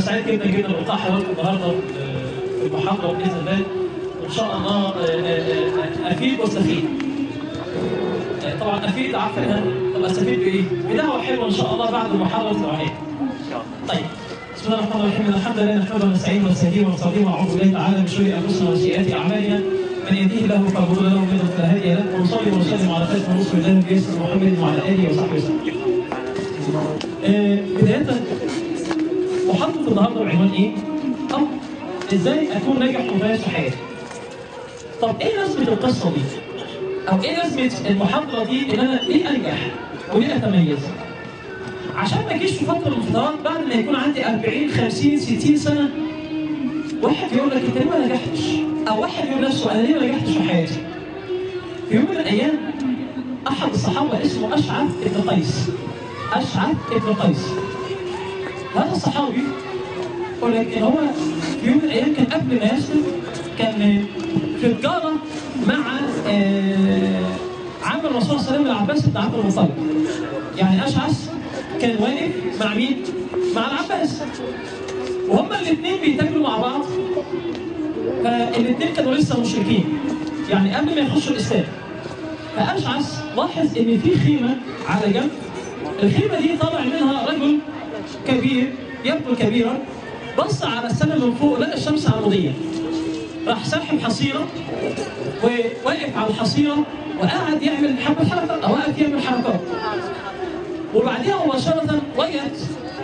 سعيد جدا جدا بلقاء حضراتكم النهارده في المحاضره باذن الله، وان شاء الله افيد واستفيد. طبعا افيد عارفه طب استفيد بايه؟ بدعوه حلوه ان شاء الله بعد المحاضره التوعيه. طيب بسم الله الرحمن الرحيم، الحمد لله نحمده ونستعينه ونستهديه ونستغفره ونعوذ بالله تعالى من شرور انفسنا وسيئات اعمالنا، من يهديه الله فلا مضل له ومن يضلل فلا هادي له، ونصلي ونسلم على خاتم رسول الله سيدنا محمد وعلى اله وصحبه وسلم. بدايه محاضره النهارده بعنوان ايه؟ ازاي اكون ناجح ومميز في حياتي. طب ايه لازمه القصه دي؟ او ايه لازمه المحاضره دي ان انا ليه انجح وليه اتميز؟ عشان ما اجيش في فتره من الفترات بعد ما يكون عندي 40 50 60 سنه واحد يقول لك انت ليه ما نجحتش؟ او واحد يقول نفسه انا ليه ما نجحتش في حياتي؟ في يوم من الايام احد الصحابه اسمه اشعث ابن قيس. اشعث ابن قيس هذا الصحابي يقول لك ان هو في يوم من الايام كان قبل ما يسلم كان في تجاره مع عم الرسول صلى الله عليه وسلم العباس بن عبد المطلب. يعني اشعث كان واقف مع مين؟ مع العباس. وهما الاثنين بيتاجروا مع بعض. فالاثنين كانوا لسه مشركين، يعني قبل ما يخشوا الاسلام. فاشعث لاحظ ان في خيمه على جنب، الخيمه دي طالع منها رجل كبير يبدو كبيرا، بص على السماء من فوق لقى الشمس عموديه. راح ساحب حصيره وواقف على الحصيره وقاعد يعمل حبه حركات او واقف يعمل حركات. وبعدها مباشره وجد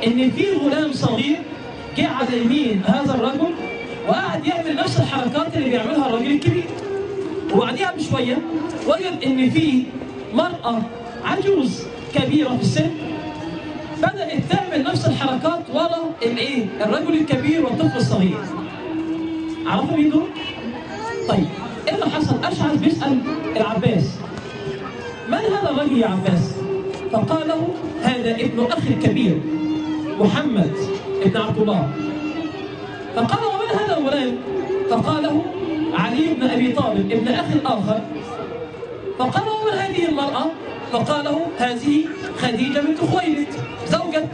ان في غلام صغير جه على يمين هذا الرجل وقاعد يعمل نفس الحركات اللي بيعملها الراجل الكبير. وبعدها بشويه وجد ان في مراه عجوز كبيره في السن بدات تعمل نفس الحركات ورا الايه؟ الرجل الكبير والطفل الصغير. عرفوا مين دول؟ طيب ايه اللي حصل؟ اشعث بيسال العباس من هذا الرجل يا عباس؟ فقال له هذا ابن اخي الكبير محمد ابن عبد الله. فقال ومن هذا الغلام؟ فقال له علي بن ابي طالب ابن اخي الاخر. فقال ومن هذه المراه؟ فقال له هذه خديجه بنت خويلد زوجة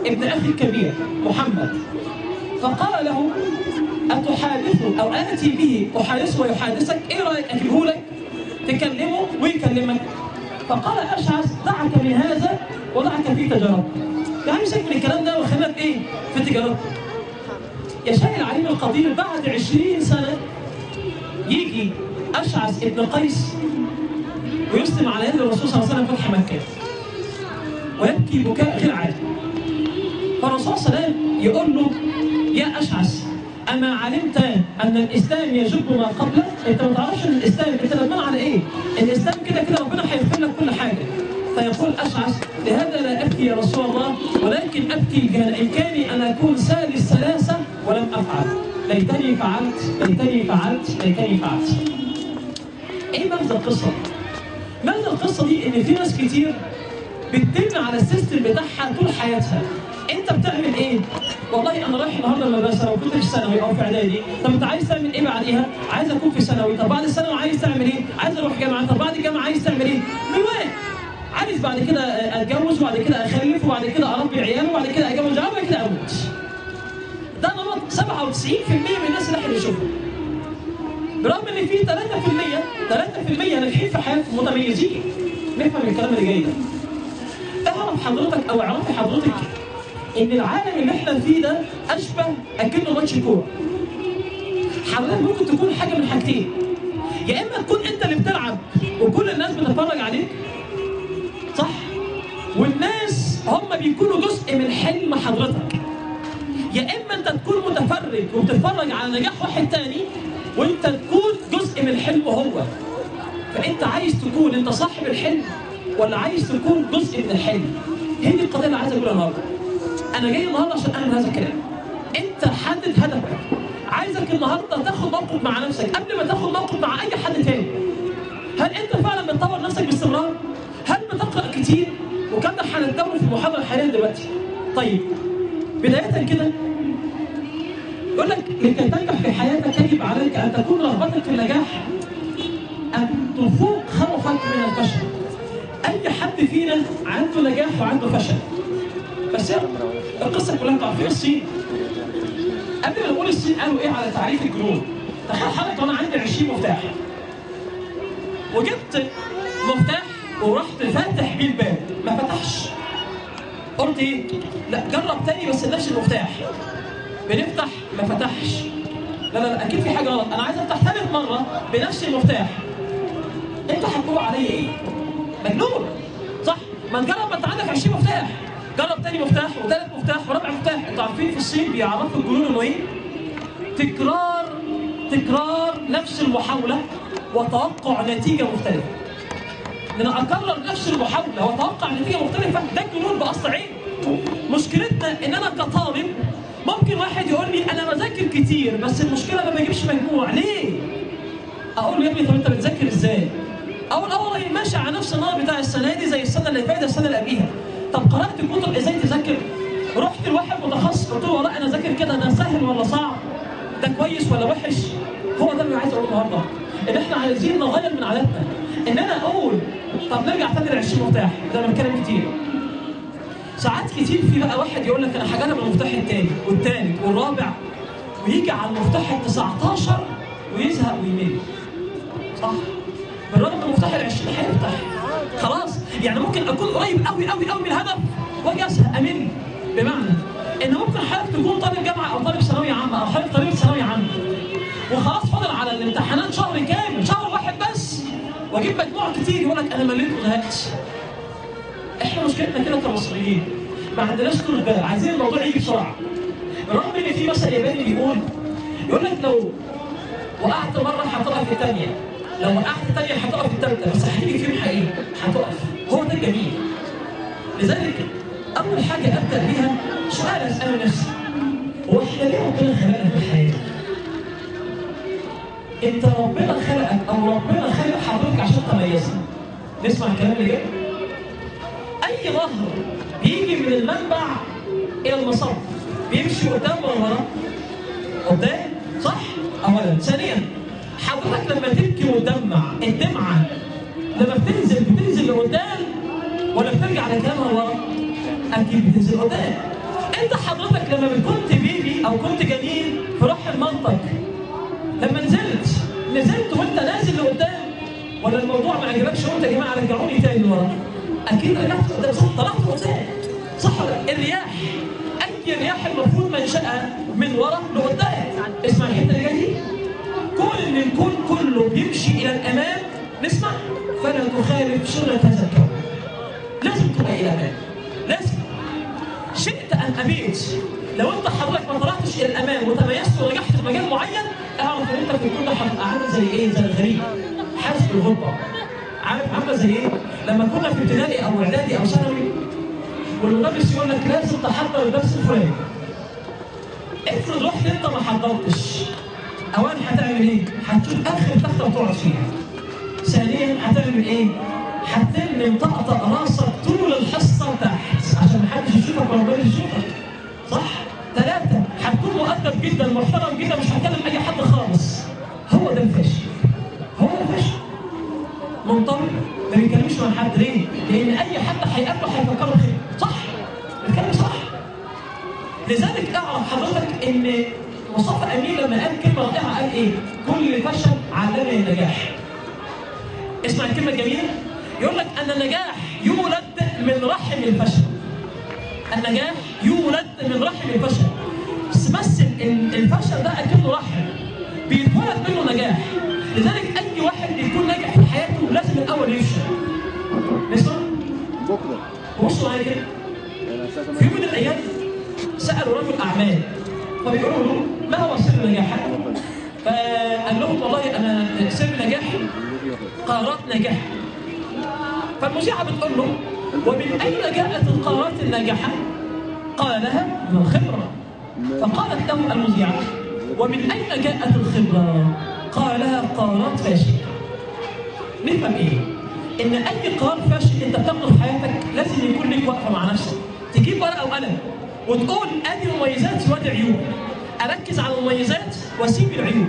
ابن اخي الكبير محمد. فقال له اتحادثه او اتي به احادثه ويحادثك؟ ايه رايك اجيبه لك تكلمه ويكلمك؟ فقال اشعث دعك من هذا ودعك في تجارب. يعني سيبك من الكلام ده وخلينا في ايه؟ في تجارب. يشاء العليم القدير بعد 20 سنه يجي اشعث ابن قيس ويسلم على يد الرسول صلى الله عليه وسلم فتح مكه ويبكي بكاء غير عادي. فالرسول صلى الله عليه وسلم يقول له يا اشعث اما علمت ان الاسلام يجب ما قبله؟ انت ما تعرفش ان الاسلام انت ندمان على ايه؟ الاسلام كده كده ربنا هيغفر لك كل حاجه. فيقول اشعث لهذا لا ابكي يا رسول الله ولكن ابكي بامكاني ان اكون ثالث ثلاثه ولم افعل. ليتني فعلت ليتني فعلت ليتني فعلت. ايه مغزى القصه دي؟ مغزى القصه دي ان في ناس كتير بتبني على السيستم بتاعها طول حياتها. انت بتعمل ايه؟ والله انا رايح النهارده المدرسه لو كنت في ثانوي او في اعدادي، طب انت عايز تعمل ايه بعديها؟ عايز اكون في ثانوي، طب بعد الثانوي عايز تعمل ايه؟ عايز اروح جامعه، طب بعد الجامعه عايز تعمل ايه؟ موال. عايز بعد كده اتجوز وبعد كده اخلف وبعد كده اربي عيال وبعد كده اتجوز وبعد كده اموت. ده نمط 97% من الناس اللي احنا بنشوفها. برغم ان في 3% ناجحين في حياتهم متميزين. نفهم الكلام اللي جاي ده. اعرف حضرتك او اعرفي حضرتك ان العالم اللي احنا فيه ده اشبه اكنه ماتش كوره. حضرتك ممكن تكون حاجه من حاجتين، يا اما تكون انت اللي بتلعب وكل الناس بتتفرج عليك صح؟ والناس هم بيكونوا جزء من حلم حضرتك. يا اما انت تكون متفرج وبتتفرج على نجاح واحد تاني وانت تكون جزء من حلمه هو. فانت عايز تكون انت صاحب الحلم ولا عايز تكون جزء من الحلم؟ هي دي القضيه اللي عايز اقولها النهارده. انا جاي النهارده عشان اعمل هذا الكلام. انت حدد هدفك. عايزك النهارده تاخد موقف مع نفسك قبل ما تاخد موقف مع اي حد تاني. هل انت فعلا بتطور نفسك باستمرار؟ هل بتقرا كتير؟ وكم ده هنتداول في المحاضره حاليا دلوقتي. طيب بدايه كده يقول لك لكي تنجح في حياتك يجب عليك ان تكون رغبتك في النجاح ان تفوق خوفك من الفشل. اي حد فينا عنده نجاح وعنده فشل. بس القصه كلها بتاع فلسطين قبل ما نقول الصين قالوا ايه على تعريف الجنون؟ تخيل حضرتك انا عندي 20 مفتاح وجبت مفتاح ورحت فاتح بيه الباب ما فتحش. قلت ايه؟ لا جرب تاني بس بنفس المفتاح. بنفتح ما فتحش. لا اكيد في حاجه غلط، انا عايز افتح ثالث مره بنفس المفتاح. انتوا هتقولوا عليا ايه؟ مجنون صح؟ ما نجرب، ما انت عندك 20 مفتاح. جرب تاني مفتاح وثالث مفتاح ورابع مفتاح. انتوا عارفين في الصين بيعرفوا الجنون انه ايه؟ تكرار نفس المحاوله وتوقع نتيجه مختلفه. ان انا اكرر نفس المحاوله واتوقع نتيجه مختلفه، ده الجنون باصل عين. مشكلتنا ان انا كطالب ممكن واحد يقول لي انا بذاكر كتير بس المشكله ما بجيبش مجموع، ليه؟ اقول له يا ابني طب انت بتذاكر ازاي؟ اقول والله ماشي على نفس النمط بتاع السنه دي زي السنه اللي فاتت السنه اللي قبليها. طب قرات كتب ازاي تذاكر؟ رحت لواحد متخصص قلت له والله انا ذاكر كده، ده سهل ولا صعب؟ ده كويس ولا وحش؟ هو ده اللي عايز اقوله النهارده، ان احنا عايزين نغير من عاداتنا. ان انا اقول طب نرجع تاني ل 20 مفتاح، ده انا بتكلم كتير. ساعات كتير في بقى واحد يقول لك انا هجرب المفتاح الثاني والثالث والرابع ويجي على المفتاح ال 19 ويزهق ويمل. صح؟ بالرغم من المفتاح ال 20 هيفتح. خلاص؟ يعني ممكن اكون قريب قوي قوي قوي من الهدف واجي ازهق امل. بمعنى ان ممكن حضرتك تكون طالب جامعه او طالب ثانويه عامه او حضرتك طالب ثانويه عامه وخلاص فاضل على الامتحانات شهر كامل، شهر واحد بس، واجيب مجموع كتير يقول لك انا مليت وزهقت. احنا مشكلتنا كده كمصريين ما عندناش طول بال، عايزين الموضوع يجي بسرعه. رغم ان في مثل ياباني يقول لك لو وقعت مره هتقف في الثانيه، لو وقعت الثانيه هتقف في الثالثه، بس هتيجي في يوم حقيقي هتقف. هو ده الجميل. لذلك اول حاجه ابدا بيها سؤال اساله نفسي، هو احنا ليه ربنا خلقنا في الحياه؟ انت ربنا خلقك او ربنا خلق حضرتك عشان تميزها. نسمع الكلام اللي جاي؟ اي نهر بيجي من المنبع الى المصب بيمشي قدام ولا ورا؟ قدام، صح؟ اولا. ثانيا حضرتك لما تبكي وتدمع الدمعه لما بتنزل لقدام ولا بترجع لكلامها ورا؟ اكيد بتنزل قدام. انت حضرتك لما كنت بيبي او كنت جنين في رحم مامتك لما نزلت وانت نازل لقدام ولا الموضوع ما عجبكش وانت يا جماعه رجعوني تاني لورا؟ اكيد رجعت قدام، صح؟ طلعت قدام، صح ولا؟ الرياح، اي رياح المفروض منشأها من ورا لقدام. اسمع الحته اللي جايه دي، كون ان الكون كله بيمشي الى الامام، نسمع، فلا تخالف سنه هذا الكون. لازم تبقى الى الامام، لازم. شئت ام ابيت، لو انت حضرتك ما طلعتش الى الامام وتميزت ونجحت في مجال معين، اعرف ان انت في الكون ده هتبقى عامل زي ايه؟ زي الغريب، حاسس بالغربه. عارف عامله زي ايه؟ لما كنا في ابتدائي او اعدادي او ثانوي والمدرس يقول لك لازم تحضر الدرس الفلاني. افرض رحت انت ما حضرتش، اولا هتعمل ايه؟ هتشوف اخر تخته وتقعد فيها. ثانيا هتعمل ايه؟ هترمي مطقطق راسك طول الحصه تحت عشان محدش يشوفك ولا غير يشوفك. صح؟ ثلاثه هتكون مؤدب جدا محترم جدا، مش هتكلم اي حد خالص. هو ده الفشل. هو ده الفشل. منطوي ما بيتكلمش مع حد، ليه؟ لان اي حد هيقابله هيفكره خير. صح؟ بيتكلم صح. لذلك اعرف حضرتك ان مصطفى امين لما قال كلمه رائعه قال ايه؟ كل فشل علمني النجاح. اسمع الكلمه الجميله، يقول لك ان النجاح يولد من رحم الفشل. النجاح يولد من رحم الفشل. بس الفشل ده اكنه رحم بيتولد منه نجاح. لذلك اي واحد بيكون ناجح في حياته لازم الاول يفشل. نسمع؟ بكره بصوا معايا كده. في يوم من الايام سالوا رجل اعمال فبيقولوا له ما هو سر نجاحك؟ فقال لهم والله انا سر نجاحي قرارات نجاح. فالمذيعه بتقول له ومن اين جاءت القرارات الناجحه؟ قال لها من الخبره. فقالت له المذيعه ومن اين جاءت الخبره؟ قال لها قرارات فاشله. نفهم ايه؟ ان اي قرار فاشل انت بتاخده في حياتك لازم يكون لك وقفه مع نفسك، تجيب ورقه وقلم وتقول ادي مميزات وادي عيوب، اركز على المميزات واسيب العيوب.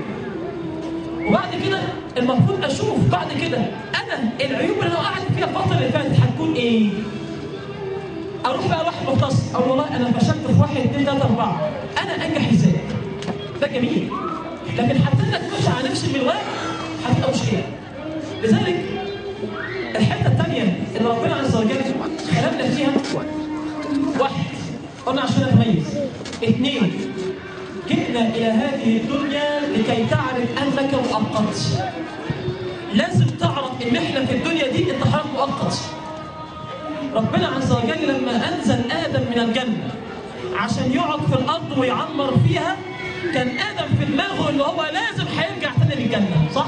وبعد كده المفروض اشوف بعد كده انا العيوب اللي انا وقعت فيها الفتره اللي فاتت هتكون ايه؟ اروح بقى واحد مختص او والله انا فشلت في 1 2 3 4، انا انجح ازاي؟ جميل، لكن حتى انك تمشي على نفس المنوال هتبقى مشكله. لذلك الحته الثانيه اللي ربنا عز وجل خلقنا فيها: واحد، قلنا عشان نتميز. اثنين، جئنا الى هذه الدنيا لكي تعرف انك مؤقت. لازم تعرف ان احنا في الدنيا دي انتحار مؤقت. ربنا عز وجل لما انزل ادم من الجنه عشان يقعد في الارض ويعمر فيها، كان ادم في دماغه ان هو لازم هيرجع تاني للجنه، صح؟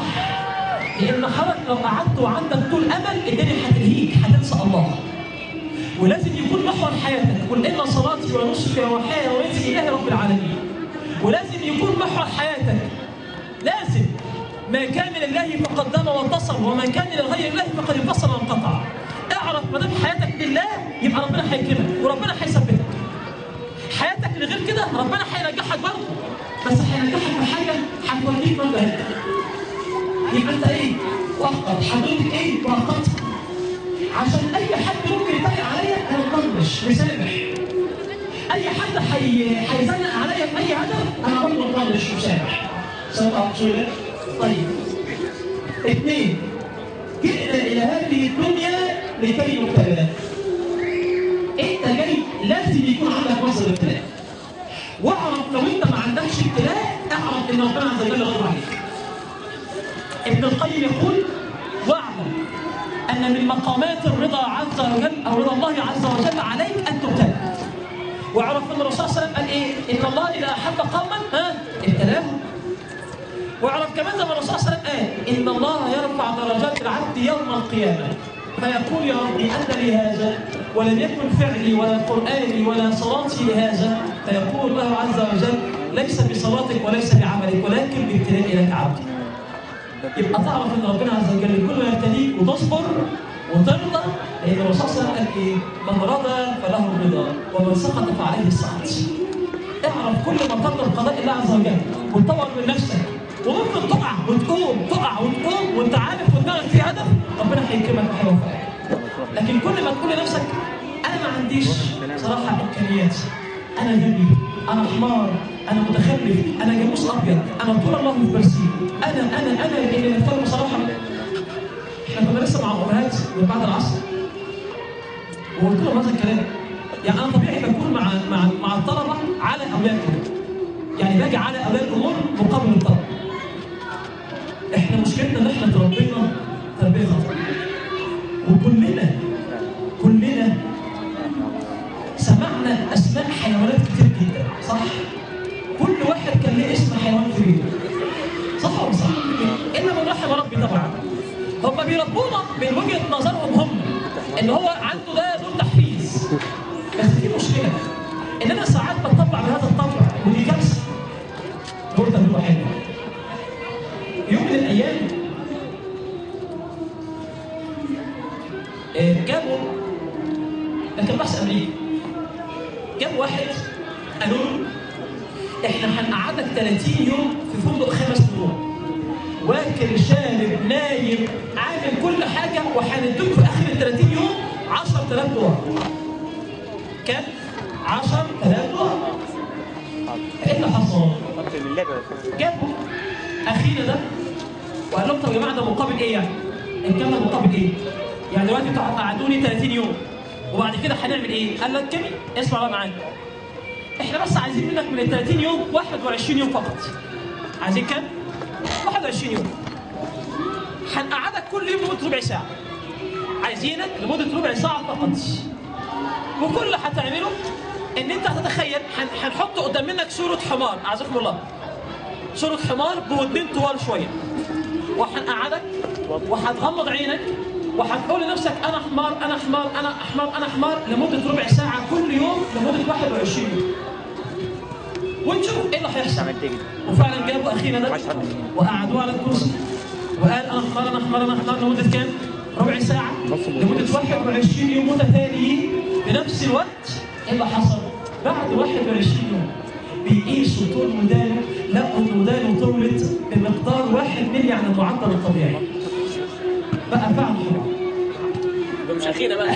لان حضرتك لو قعدت وعندك طول امل الدنيا هتلهيك، هتنسى الله. ولازم يكون محور حياتك: قل ان صلاتي ونسكي ومحياي ومماتي لله رب العالمين. ولازم يكون محور حياتك، لازم ما كان لله فقد دام واتصل، وما كان لغير الله فقد انفصل وانقطع. اعرف ما دام حياتك لله يبقى ربنا هيكرمك وربنا هيثبتك. حياتك لغير كده ربنا هينجحك برضه، بس هينجحك بحاجه هتوديك برضه هنا. يبقى انت ايه؟ مؤقت. حضرتك ايه؟ مؤقت. عشان اي حد ممكن يتريق عليا انا مطنش مسامح. اي حد هيزنق عليا في اي هدف انا برضه مطنش مسامح. سواء شويه. طيب. اثنين، جئنا الى هذه الدنيا لكي نبتلى. انت جاي لازم يكون عندك مصدر ابتلاء. واعرف لو انت ما عندكش ابتلاء اعرف ان ربنا عز وجل غضب عليك. ابن القيم يقول: واعلم ان من مقامات الرضا عز وجل او رضا الله عز وجل عليك ان تبتلى. واعرف ان الرسول صلى الله عليه وسلم قال ايه؟ ان الله اذا احب قوما ابتلاهم. واعرف كمان زي ما الرسول صلى الله عليه وسلم قال: ان الله يرفع درجات العبد يوم القيامه فيقول: يا ربي أن لي هذا ولم يكن فعلي ولا قرآني ولا صلاتي لهذا. فيقول الله عز وجل: ليس بصلاتك وليس بعملك ولكن بابتلاء لك عبدي. يبقى تعرف ان ربنا عز وجل كل ما يبتليك وتصبر وترضى، لان الرسول صلى الله عليه وسلم قال ايه؟ من رضى فله الرضا ومن سقط فعليه السخط. اعرف كل ما ترضى بقضاء الله عز وجل وتطور من نفسك، وممكن تقع وتقوم، تقع وتقوم وانت عارف ودماغك في هدف، ربنا هيكرمك وهيوفقك. لكن كل ما تقول لنفسك انا ما عنديش صراحه امكانيات، انا غبي، انا حمار، انا متخلف، انا جاموس ابيض، انا طول الله في برسيم، انا اللي نتكلم بصراحه. احنا كنا لسه مع امهات من بعد العصر وقلت لهم هذا الكلام. يعني انا طبيعي بكون مع الطلبه على اولادهم، يعني باجي على اولاد الامور مقابل الطلبه. احنا مشكلتنا ان احنا تربينا تربيه خاطئه، وكلنا سمعنا اسماء حيوانات كتير جدا، صح؟ كل واحد كان ليه اسم حيوان في بيته، صح ولا صح؟ الا من رحم ربي طبعا. هم بيربونا من وجهه نظرهم هم ان هو عنده ده دور تحفيز، بس في مشكله ان انا ساعات بتطبع بهذا الطبع ودي كارثه. دور تجربه حلوه. يوم من الايام جابوا، لكن بحث امريكي، جاب واحد قالوا له احنا هنقعدك 30 يوم في فندق 5 نجوم، واكل شارب نايم عامل كل حاجه، وهنديك في اخر ال 30 يوم $10,000. كام؟ $10,000. ايه اللي حصل؟ جابوا اخينا ده وقال لهم: طب يا جماعه ده مقابل ايه يعني؟ الكلام ده مقابل ايه؟ يعني دلوقتي انتوا هتقعدوني 30 يوم وبعد كده هنعمل ايه؟ قال لك كمي اسمع بقى معانا. احنا بس عايزين منك من ال 30 يوم 21 يوم فقط. عايزين كام؟ 21 يوم. هنقعدك كل يوم لمده ربع ساعه. عايزينك لمده ربع ساعه فقط. وكل اللي هتعمله ان انت هتتخيل هنحط قدام منك صوره حمار، اعزكم الله. صوره حمار بودنين طوال شويه. وهنقعدك وهتغمض عينك وهتقول لنفسك انا حمار انا حمار انا حمار انا حمار لمده ربع ساعه كل يوم لمده 21 يوم. ونشوف ايه اللي هيحصل. وفعلا جابوا اخينا ده وقعدوه على الكرسي وقال انا حمار انا حمار انا حمار لمده كام؟ ربع ساعه لمده 21 يوم متتاليين بنفس الوقت. ايه اللي حصل؟ بعد 21 يوم بيقيسوا طول ودانه، لقوا ان ودانه طولت بمقدار 1 مللي عن المعدل الطبيعي. بقى فعلا حمار. ده مش اخينا بقى.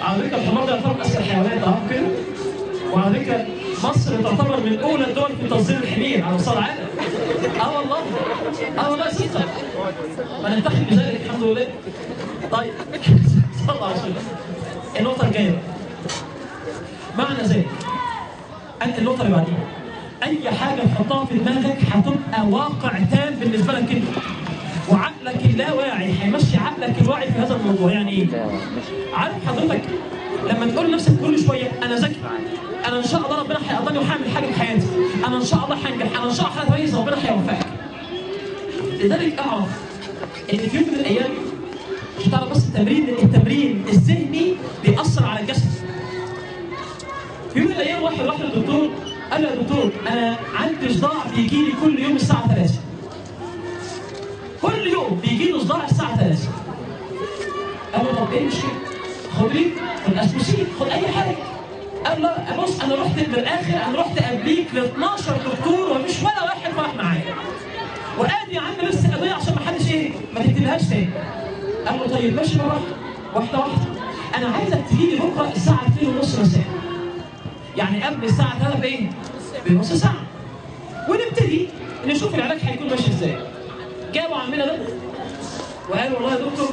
على فكره الحمار ده يعتبر اذكى الحيوانات اهو كده. وعلى فكره مصر تعتبر من اولى الدول في تصدير الحمير على مستوى العالم. والله والله صدق، فنفتخر بذلك الحمد لله. طيب صلى الله عليه وسلم. النقطه الجايه معنى ذلك النقطه اللي بعديها، اي حاجه تحطها في دماغك هتبقى واقع تام بالنسبه لك انت، وعقلك اللاواعي هيمشي عقلك الواعي في هذا الموضوع. يعني ايه؟ عارف حضرتك لما تقول لنفسك كل شويه انا ذكي، انا ان شاء الله ربنا هيقدرني وهعمل حاجه في حياتي، انا ان شاء الله هنجح، انا ان شاء الله هتميز، ربنا هيوفقك. لذلك اعرف ان في يوم من الايام مش تعرف بس التمرين الذهني بيأثر على الجسد. في يوم من الايام واحد راح للدكتور قال له يا دكتور انا عندي صداع بيجي لي كل يوم الساعه 3. كل يوم بيجي له صداع الساعه 3. قال له طب ايه المشكله؟ خد لي خد اسبوسين، خد اي حاجه. قال له بص انا رحت من الاخر، انا رحت قبليك ل 12 دكتور ومفيش ولا واحد فرح معايا. وقال يا عم لسه قضيه عشان ما حدش ما تكتبهاش تاني. قال له طيب ماشي بالراحه واحده واحده. انا عايزك تجي لي بكره الساعه 2:30 مساء. يعني قبل الساعه 3 بايه؟ بنص ساعه. ونبتدي نشوف العلاج هيكون ماشي ازاي. جابوا عمنا ده وقال والله يا دكتور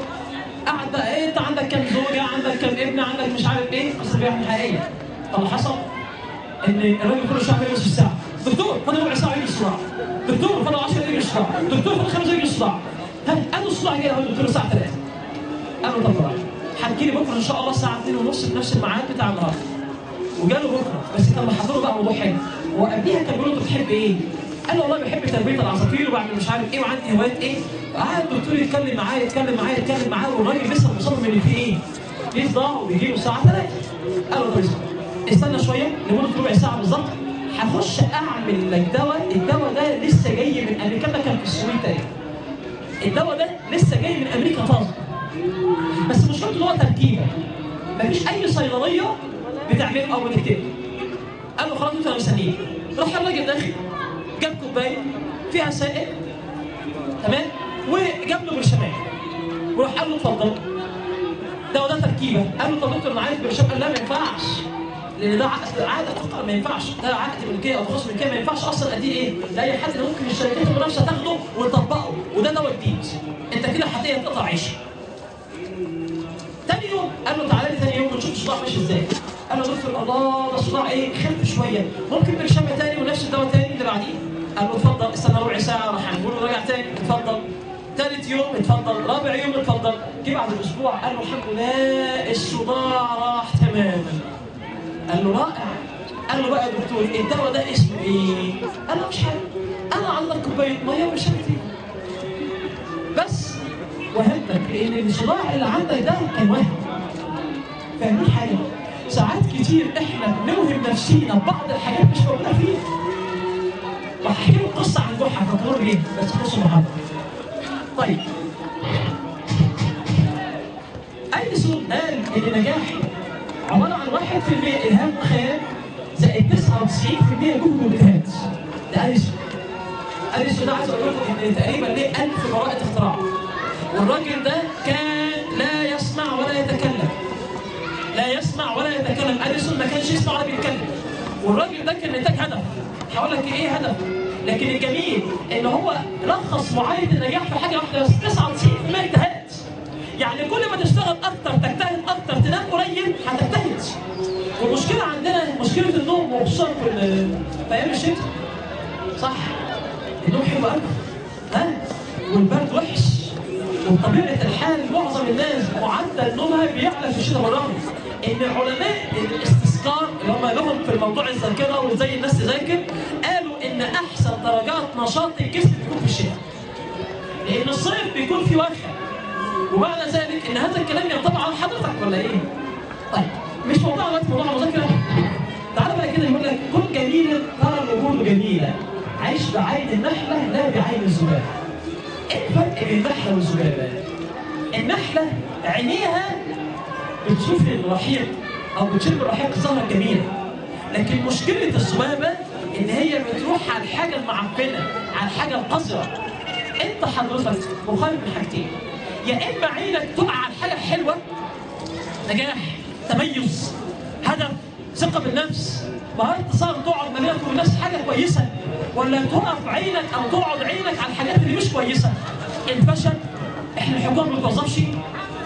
قعد بقى ايه انت عندك كام زوجه، عندك كام ابن، عندك مش عارف ايه، اصل بيعمل حقيقيه. طب اللي حصل ان الراجل كل شويه بيجي نص ساعه، دكتور فاضل ربع ساعه يجي الصداع، دكتور فاضل 10 دقايق يجي الصداع، دكتور فاضل 5 دقايق يجي الصداع. قالوا الصداع جاي اهو دكتور الساعه 3. قالوا طب براحتك هتجي لي بكره ان شاء الله الساعه 2:30 في نفس الميعاد بتاع النهارده. وجاله بكره بس كان محضره بقى موضوع حلو. هو قبليها كان بيقول له انت بتحب ايه؟ قال له والله بحب تربيه العصافير وبعمل مش عارف ايه وعندي هوايات ايه. قعد الدكتور يتكلم معاه والراجل لسه مصمم ان في ايه؟ في صداع وبيجي له الساعه 3. قال له طيب استنى شويه لمده ربع ساعه بالظبط هخش اعمل لك دواء، الدواء ده لسه جاي من امريكا، ده كان في السويد تقريبا. الدواء ده لسه جاي من امريكا طازه. بس مشكلته ان هو تركيبه. مفيش اي صيدليه بتعمله او بتكتبه. قال له خلاص انت انا مستنيك. راح الراجل داخل جاب كوبايه فيها سائل تمام وجاب له برشامات وراح قال له اتفضل ده تركيبه. قال له طب دكتور انا عايز برشام. قال لا ما ينفعش لان ده عقد فقط ما ينفعش، ده عقد ملكيه او تخصص ملكيه ما ينفعش اصلا اديه ايه؟ لاي حد ممكن الشركات المنافسه تاخده وتطبقه وده دواء جديد. انت كده هتقطع عيشك. تاني يوم قال له تعالى لي تاني يوم ونشوف الصداع ماشي ازاي. قال له دكتور الله ده الصداع ايه؟ خف شويه، ممكن برشام تاني ونفس الدواء تاني اللي بعديه. قال له اتفضل استنى ربع ساعه راح هنقول له راجع تاني اتفضل. ثالث يوم اتفضل، رابع يوم اتفضل. جه بعد اسبوع قال له الحمد لله الصداع راح تماما. قال له رائع. قال له بقى يا دكتور الدواء ده اسمه ايه؟ قال له مش حاجه، انا عندك كوبايه ميه وبرشامتين بس وهمتك لان الصداع اللي عندك ده كان وهم. فاهمين حاجه؟ ساعات كتير احنا بنوهم نفسينا ببعض الحاجات مش موجوده فيها. وهحكي لكم قصه عن جحا فكروا جدا بس قصه محاضره. طيب اديسون قال ان النجاح عباره عن 1% الهام وخيال زائد 99% جهد واجتهاد. ده اديسون ده عايز اقول لكم ان تقريبا ليه 1000 براءه اختراع. والراجل ده كان لا يسمع ولا يتكلم. لا يسمع ولا يتكلم. اديسون ما كانش يسمع ولا بيتكلم. والراجل ده كان نتاج هدف. هقول لك ايه هدف؟ لكن الجميل ان هو لخص معايير النجاح في حاجه واحده بس 99% اجتهاد. يعني كل ما تشتغل اكتر تجتهد اكتر تنام قليل هتجتهد. والمشكله عندنا مشكله النوم وخصوصا في ايام الشتاء. صح؟ النوم حلو قوي. والبرد وحش. وبطبيعه الحال معظم الناس معدل نومها بيعلى في الشتاء بالرغم ان علماء الاستذكار اللي هم لهم في الموضوع الذاكره وزي الناس تذاكر قالوا ان احسن درجات نشاط الجسم بيكون في الشتاء. لان الصيف بيكون في وخه. ومعنى ذلك ان هذا الكلام ينطبق على حضرتك ولا ايه؟ طيب مش موضوع دلوقتي موضوع مذاكره. تعالى بقى كده يقول لك كن جميلا ترى الامور جميله. عيش بعين النحله لا بعين الذبابه. ايه الفرق بين النحله والذبابه؟ النحله عينيها بتشوف الرحيق او بتشم الرحيق الزهره الجميله. لكن مشكله الذبابه ان هي بتروح على الحاجه المعفنه، على الحاجه القذره. انت حضرتك مخالف من حاجتين. يا اما عينك تقع على الحاجه الحلوه، نجاح، تميز، هدف، ثقه بالنفس، مهاره اتصال تقعد ما بينك وبين الناس حاجه كويسه، ولا تقف عينك او تقعد عينك على الحاجات اللي مش كويسه. الفشل، احنا الحكومه ما بتوظفش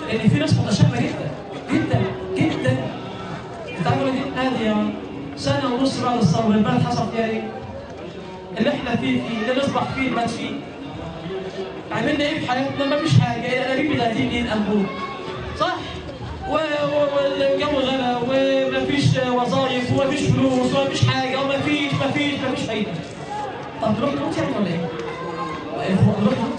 لان في ناس متشائمه جدا جدا جدا. تعالوا دي هذه سنه ونص بعد الثوره البلد حصل فيها ايه؟ اللي احنا فيه اللي نصبح فيه مات فيه. عملنا ايه في حياتنا؟ ما فيش حاجه، الانابيب ب 30 جنيه انبوب صح؟ والجو غلا ومفيش وظائف ومفيش فلوس ومفيش حاجه ومفيش فايده. طب نروح نموت يعني ولا ايه؟ نروح نموت؟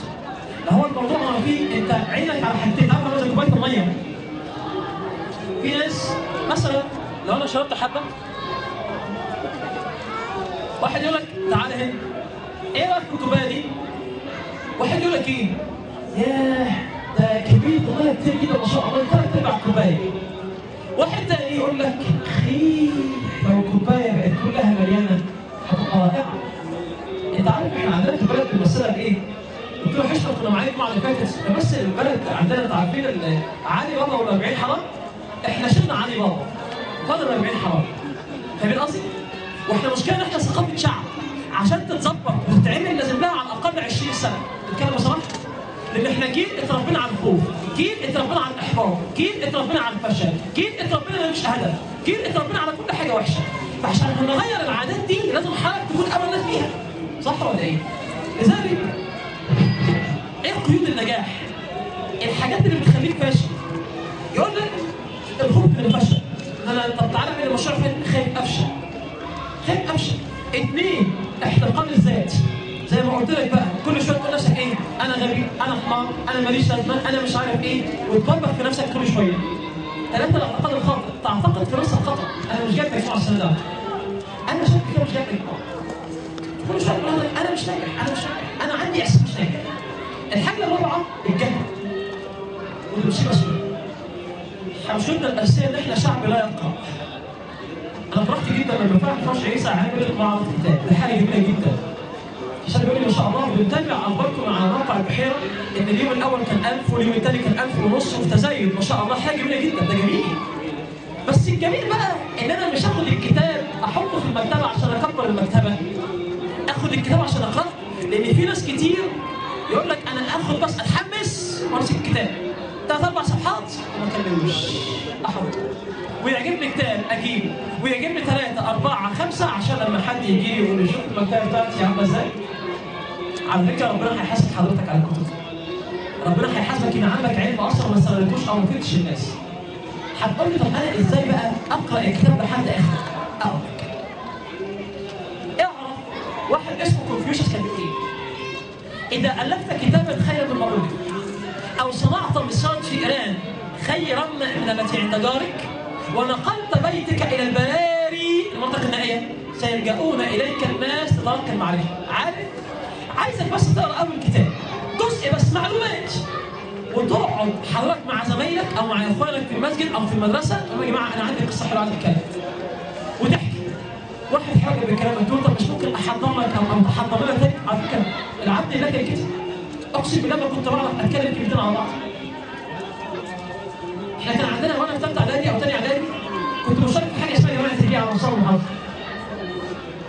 ده هو الموضوع ما فيه انت عينك على حاجتين، عارف مثلا كوبايه الميه. في ناس مثلا لو انا شربت حبه، واحد يقول لك تعالى هنا، ايه رايك في الكوبايه دي؟ واحد يقول لك ايه؟ ياه ده كميه ميه كتير جدا ما شاء الله، 3/4 الكوبايه. واحد تاني يقول لك اخي لو الكوبايه بقت كلها مليانه هتبقى رائعه. انت عارف احنا عندنا في البلد بنمثلها بايه؟ قلت له حشمه كنا معايا الجمعه اللي فاتت، بنمثل البلد عندنا. انتوا عارفين علي بابا وال 40 حرام؟ احنا شلنا علي بابا فاضل 40 حرام. فاهمين قصدي؟ واحنا مشكله ان احنا ثقافه شعب عشان تتظبط وتتعمل لازم لها على الاقل 20 سنه. نتكلم بصراحه؟ لان احنا جيل اتربينا على الخوف، جيل اتربينا على الاحباط، جيل اتربينا على الفشل، جيل اتربينا مفيش هدف، جيل اتربينا على كل حاجه وحشه. فعشان نغير العادات دي لازم حضرتك تكون اول ناس فيها. صح ولا ايه؟ لذلك ايه قيود النجاح؟ الحاجات اللي بتخليك فاشل. يقول لك الخوف من الفشل. طب تعالى اعمل المشروع خايف افشل. خايف افشل. 2 احتقان الذات. زي ما قلت لك بقى كل شويه تقول لنفسك ايه؟ انا غبي، انا حمار، انا ماليش لازمه، انا مش عارف ايه، وتطبق في نفسك كل شويه. 3 الاعتقاد الخاطئ، تعتقد في نفسك خطا، انا مش جايب مجموعه السنه ده. انا شايف كده مش جايب مجموعه. كل شويه تقول لك انا مش ناجح، انا مش ناجح، انا عندي احساس مش ناجح. الحاجه الرابعه الجهل. ودي مصيبه سوداء. مشكلتنا الاساسيه ان احنا شعب لا يقرا. انا فرحت جدا لما فاهم فرش عيسى عامل قراءه الكتاب، دي حاجه جميله جدا. عشان بيقول لي ما شاء الله بنتابع اخباركم على موقع البحيره ان اليوم الاول كان 1000 واليوم الثاني كان 1500 وفي تزايد ما شاء الله، حاجه جميله جدا، ده جميل. بس الجميل بقى ان انا مش هاخد الكتاب احطه في المكتبه عشان اكبر المكتبه. اخد الكتاب عشان اقراه، لان في ناس كتير يقول لك انا اخد بس اتحمس وامسك الكتاب 3-4 صفحات وما اكملوش احطه. ويعجبني كتاب اجيبه، ويعجبني 3 4 5 عشان لما حد يجي لي يقول لي شوف المكتبه بتاعتي عامله ازاي. على فكره ربنا هيحاسب حضرتك على الكتب. ربنا هيحاسبك ان عندك علم اصلا ما استغلتوش او ما فدتش الناس. هتقول لي طب انا ازاي بقى اقرا الكتاب لحد اخره؟ اقول لك. اعرف واحد اسمه كونفوشيوس كان بيقول ايه؟ اذا الفت كتابا خيرا مما ألف، او صنعت مصرات في ايران خيرا من التي عند جارك، ونقلت بيتك الى البراري المنطقه النائيه، سيلجؤون اليك الناس لتلقي المعرفه. عايزك بس تقرا اول كتاب جزء بس معلومات، وتقعد حضرتك مع زمايلك او مع اخوانك في المسجد او في المدرسه، يا جماعه انا عندي قصه حلوه عايز اتكلم، وتحكي. واحد حاجه بالكلام تقول طب مش ممكن احضر لك او احضر لك تاني؟ على فكره العبد لا كان كده. اقسم بالله ما كنت بعرف اتكلم كلمتين على بعض. احنا كان عندنا وانا في ثالثه اعدادي او ثانيه اعدادي كنت مشارك في حاجه اسمها جماعه التربيه على مستوى المحافظه.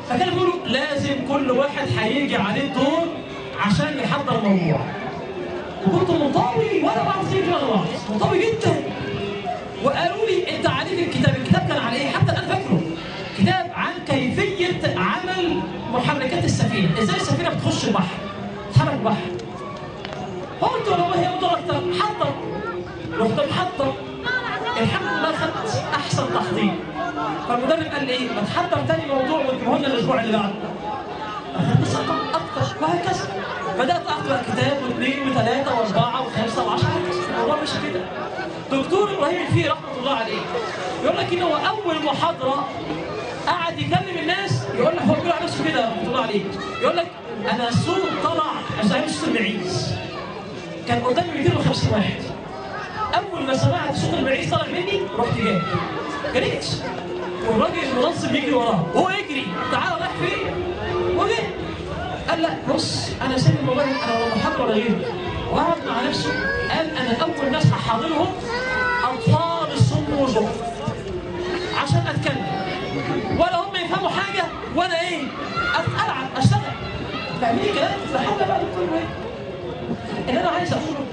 فكانوا بيقولوا لازم كل واحد هيجي عليه الدور عشان يحضر الموضوع. وكنت منطوي ولا بعرف كلمه ولا بعض، منطوي جدا. وقالوا لي انت عليك الكتاب كان على ايه؟ حتى الان فاكره. كتاب عن كيفيه عمل محركات السفينه، ازاي السفينه بتخش البحر، تتحرك البحر. قلت له هي مدركتك حضر. رحت محضر، الحمد لله خدت احسن تحضير. فالمدرب قال لي ايه؟ ما تحضر تاني موضوع وتجيبه لنا الاسبوع اللي بعده. اخدت ثقه اكتر وهكذا. بدات اقرا كتاب واثنين وثلاثه واربعه وخمسه و10 هكذا. الموضوع مش كده. دكتور ابراهيم الفقي رحمه الله عليه يقول لك ان هو اول محاضره قعد يكلم الناس، يقول لك هو بيقول على نفسه كده رحمه الله عليه، يقول لك انا الصوت طلع زي صوت المعيز. كان قدامي 250 واحد. اول ما سمعت صوت المعيز طلع مني رحت جاي جريت، والراجل المنظم يجري وراه وهو يجري تعالى رايح فين؟ وجه قال لا بص انا سايب الموبايل انا ولا محاضره ولا غيره، وقعد مع نفسه قال انا اول ناس هحاضرهم اطفال الصم والبكم عشان اتكلم. وانا ايه؟ العب اشتغل. فاهمين الكلام؟ لحد بقى دكتور ايه؟ اللي انا عايز اقوله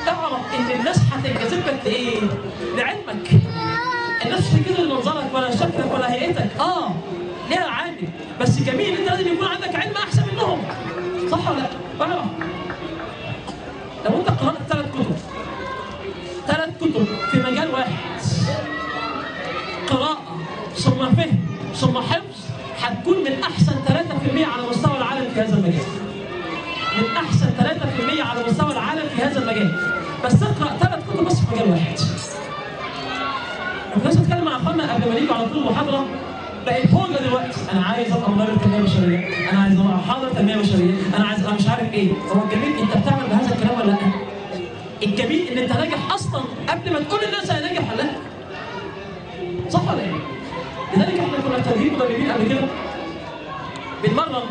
اعرف ان الناس هتنجذبك لايه؟ لعلمك. الناس مش هتنجذب لمنظرك ولا شكلك ولا هيئتك، ليها عامل، بس جميل انت لازم يكون عندك علم احسن منهم. صح ولا لا؟ اعرف لو انت قرأت 3 كتب في مجال واحد، قراءة ثم فهم ثم حفظ، هتكون من أحسن 3% على مستوى العالم في هذا المجال. من أحسن 3% على مستوى العالم في هذا المجال، بس اقرأ 3 كتب بس في مجال واحد. الناس بتتكلم مع اخواننا قبل ما نيجي على طول المحاضرة، بقيت فوق دلوقتي انا عايز ابقى مدرب تنميه بشريه، انا عايز ابقى حاضر تنميه بشريه، انا مش عارف ايه. هو الجميل انت بتعمل بهذا الكلام ولا لا؟ الجميل ان انت ناجح اصلا قبل ما تقول للناس انا ناجح ولا لا؟ صح ولا ايه؟ لذلك احنا كنا تدريب مدربين قبل كده بنمرن